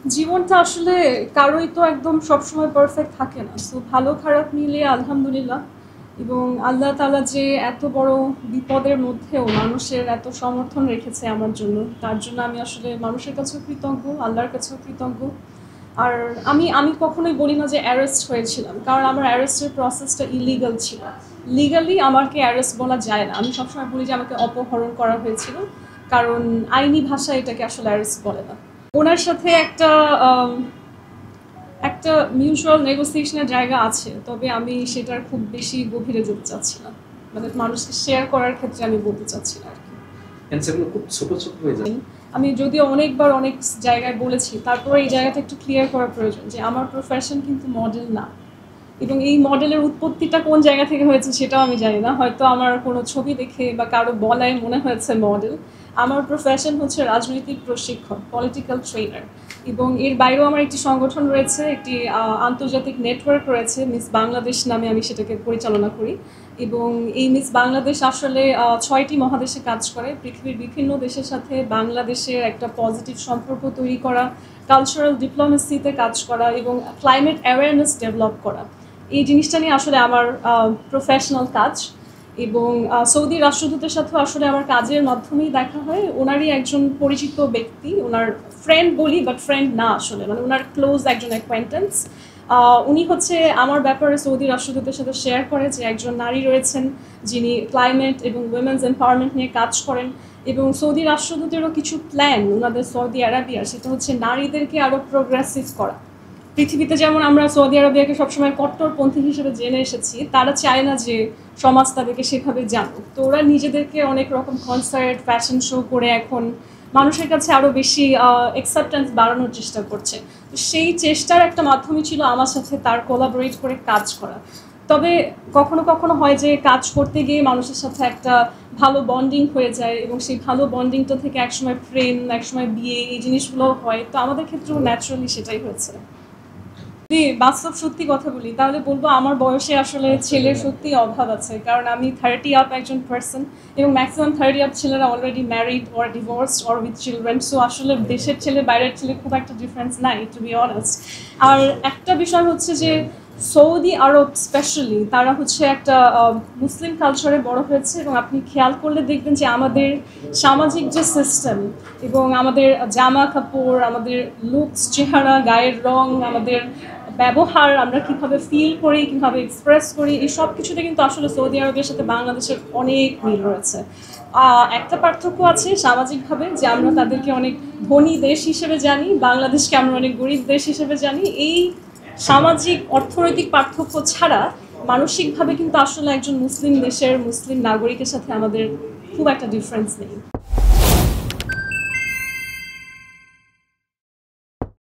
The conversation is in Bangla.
জীবনটা আসলে কারোই তো একদম সবসময় পারফেক্ট থাকে না। সো ভালো খারাপ মিলিয়ে আলহামদুলিল্লাহ। এবং আল্লাহ তাআলা যে এত বড় বিপদের মধ্যেও মানুষের এত সমর্থন রেখেছে আমার জন্য, তার জন্য আমি আসলে মানুষের কাছেও কৃতজ্ঞ, আল্লাহর কাছেও কৃতজ্ঞ। আর আমি আমি কখনোই বলি না যে অ্যারেস্ট হয়েছিলাম, কারণ আমার অ্যারেস্টের প্রসেসটা ইলিগাল ছিল। লিগালি আমাকে অ্যারেস্ট বলা যায় না। আমি সবসময় বলি যে আমাকে অপহরণ করা হয়েছিল, কারণ আইনি ভাষায় এটাকে আসলে অ্যারেস্ট বলে না। ওনার সাথে আম, একটা মিউচুয়াল নেগোসিয়েশনের জায়গা আছে, তবে আমি সেটার খুব বেশি গভীরে যেতে চাচ্ছি না। মানে মানুষকে শেয়ার করার ক্ষেত্রে আমি বলতে চাচ্ছি না আর কি। অ্যান্সারগুলো খুব ছোট ছোট হয়ে যায়। আমি যদিও অনেকবার অনেক জায়গায় বলেছি, তারপরে এই জায়গাটা একটু ক্লিয়ার করা প্রয়োজন যে আমার প্রফেশন কিন্তু মডেল না। এবং এই মডেলের উৎপত্তিটা কোন জায়গা থেকে হয়েছে সেটাও আমি জানি না। হয়তো আমার কোনো ছবি দেখে বা কারো বলায় মনে হয়েছে মডেল। আমার প্রফেশন হচ্ছে রাজনৈতিক প্রশিক্ষক, পলিটিক্যাল ট্রেনার। এবং এর বাইরেও আমার একটি সংগঠন রয়েছে, একটি আন্তর্জাতিক নেটওয়ার্ক রয়েছে, মিস বাংলাদেশ নামে আমি সেটাকে পরিচালনা করি। এবং এই মিস বাংলাদেশ আসলে ৬টি মহাদেশে কাজ করে, পৃথিবীর বিভিন্ন দেশের সাথে বাংলাদেশের একটা পজিটিভ সম্পর্ক তৈরি করা, কালচারাল ডিপ্লোমেসিতে কাজ করা এবং ক্লাইমেট অ্যাওয়ারনেস ডেভেলপ করা। এই জিনিসটা নিয়ে আসলে আমার প্রফেশনাল কাজ। এবং সৌদি রাষ্ট্রদূতের সাথেও আসলে আমার কাজের মাধ্যমেই দেখা হয়। ওনারই একজন পরিচিত ব্যক্তি, ওনার ফ্রেন্ড বলি বাট ফ্রেন্ড না আসলে, মানে ওনার ক্লোজ একজন অ্যাকোয়েন্টেন্স। উনি হচ্ছে আমার ব্যাপারে সৌদি রাষ্ট্রদূতের সাথে শেয়ার করে যে একজন নারী রয়েছেন যিনি ক্লাইমেট এবং উইমেন্স এম্পাওয়ারমেন্ট নিয়ে কাজ করেন। এবং সৌদি রাষ্ট্রদূতেরও কিছু প্ল্যান ওনাদের সৌদি আরবিয়ার, সেটা হচ্ছে নারীদেরকে আরও প্রোগ্রেসিভ করা। পৃথিবীতে যেমন আমরা সৌদি আরবিয়াকে সবসময় কট্টরপন্থী হিসেবে জেনে এসেছি, তারা চায় না যে সমাজ তাদেরকে সেভাবে জানুক। তো ওরা নিজেদেরকে অনেক রকম কনসার্ট, ফ্যাশন শো করে এখন মানুষের কাছে আরও বেশি অ্যাকসেপ্টেন্স বাড়ানোর চেষ্টা করছে। তো সেই চেষ্টার একটা মাধ্যমই ছিল আমার সাথে তার কোলাবোরেট করে কাজ করা। তবে কখনো কখনো হয় যে কাজ করতে গিয়ে মানুষের সাথে একটা ভালো বন্ডিং হয়ে যায়, এবং সেই ভালো বন্ডিংটা থেকে একসময় প্রেম, একসময় বিয়ে, এই জিনিসগুলো হয়। তো আমাদের ক্ষেত্রেও ন্যাচারালি সেটাই হয়েছে। যদি বাস্তব সত্যি কথা বলি তাহলে বলবো আমার বয়সে আসলে ছেলের সত্যি অভাব আছে, কারণ আমি 30 আপ একজন পার্সন, এবং ম্যাক্সিমাম 30 আপ ছেলেরা already married or divorced or with children. So আসলে দেশের ছেলে বাইরের ছেলে খুব একটা ডিফারেন্স নাই, টু বি অনেস্ট। আর একটা বিষয় হচ্ছে যে সৌদি আরব স্পেশালি তারা হচ্ছে একটা মুসলিম কালচারে বড় হয়েছে, এবং আপনি খেয়াল করলে দেখবেন যে আমাদের সামাজিক যে সিস্টেম এবং আমাদের জামা কাপড়, আমাদের লুকস, চেহারা, গায়ের রং, আমাদের ব্যবহার, আমরা কীভাবে ফিল করি, কীভাবে এক্সপ্রেস করি, এই সব কিছুতে কিন্তু আসলে সৌদি আরবের সাথে বাংলাদেশের অনেক মিল রয়েছে। একটা পার্থক্য আছে সামাজিকভাবে, যে আমরা তাদেরকে অনেক ধনী দেশ হিসেবে জানি, বাংলাদেশকে আমরা অনেক গরিব দেশ হিসেবে জানি। এই সামাজিক অর্থনৈতিক পার্থক্য ছাড়া মানসিকভাবে কিন্তু আসলে একজন মুসলিম দেশের মুসলিম নাগরিকের সাথে আমাদের খুব একটা ডিফারেন্স নেই।